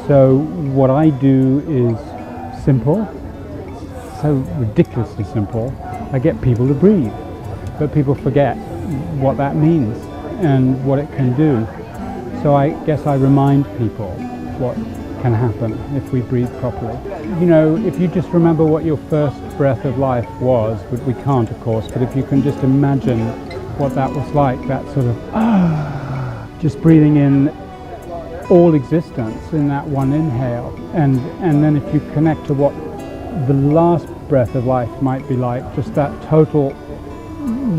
So what I do is simple, so ridiculously simple. I get people to breathe, but people forget what that means and what it can do. So I guess I remind people what can happen if we breathe properly. You know, if you just remember what your first breath of life was, but we can't of course, but if you can just imagine what that was like, that sort of just breathing in all existence in that one inhale, and then if you connect to what the last breath of life might be like, just that total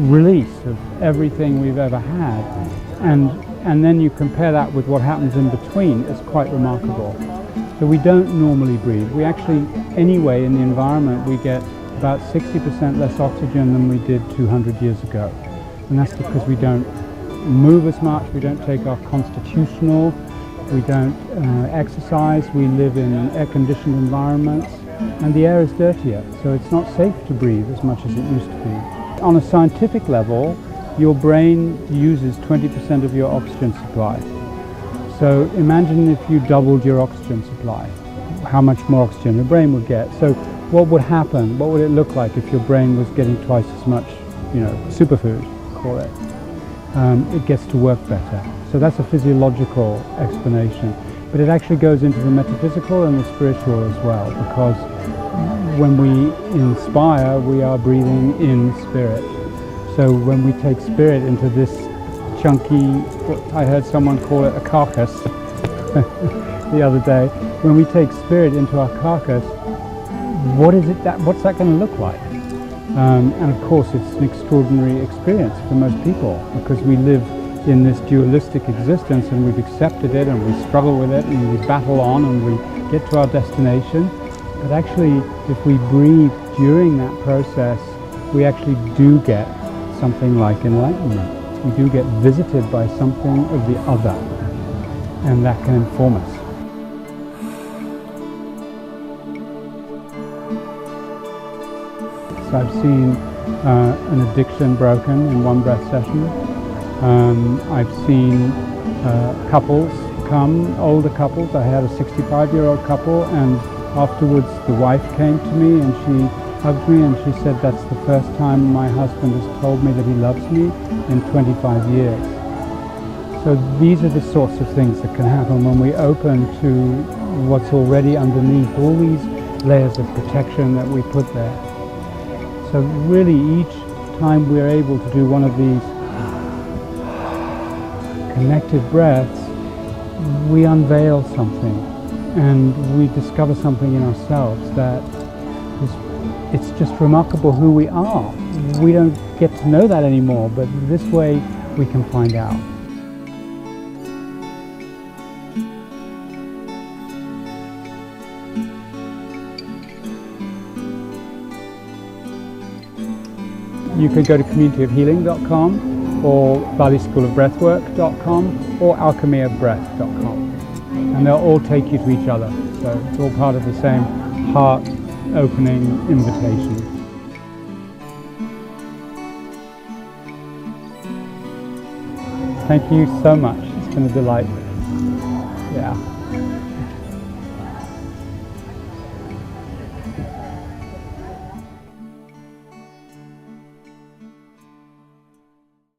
release of everything we've ever had, and then you compare that with what happens in between, it's quite remarkable. So we don't normally breathe. We actually, anyway, in the environment, we get about 60% less oxygen than we did 200 years ago. And that's because we don't move as much, we don't take our constitutional, we don't exercise, we live in air-conditioned environments, and the air is dirtier, so it's not safe to breathe as much as it used to be. On a scientific level, your brain uses 20% of your oxygen supply. So imagine if you doubled your oxygen supply, how much more oxygen your brain would get. So what would happen? What would it look like if your brain was getting twice as much, superfood, call it? It gets to work better. So that's a physiological explanation. But it actually goes into the metaphysical and the spiritual as well, because when we inspire, we are breathing in spirit. So when we take spirit into this chunky, I heard someone call it a carcass the other day, when we take spirit into our carcass, what's that going to look like? And of course it's an extraordinary experience for most people, because we live in this dualistic existence and we've accepted it and we struggle with it and we battle on and we get to our destination. But actually, if we breathe during that process, we actually do get something like enlightenment. We do get visited by something of the other, and that can inform us. So I've seen an addiction broken in one breath session. I've seen couples come, older couples. I had a 65-year-old couple, and afterwards the wife came to me and she hugged me and she said, "That's the first time my husband has told me that he loves me in 25 years. So these are the sorts of things that can happen when we open to what's already underneath, all these layers of protection that we put there. So really each time we're able to do one of these connected breaths, we unveil something and we discover something in ourselves that it's just remarkable who we are. We don't get to know that anymore, but this way we can find out. You could go to communityofhealing.com or valleyschoolofbreathwork.com or alchemyofbreath.com, and they'll all take you to each other. So it's all part of the same heart-opening invitation. Thank you so much. It's been a delight. Yeah.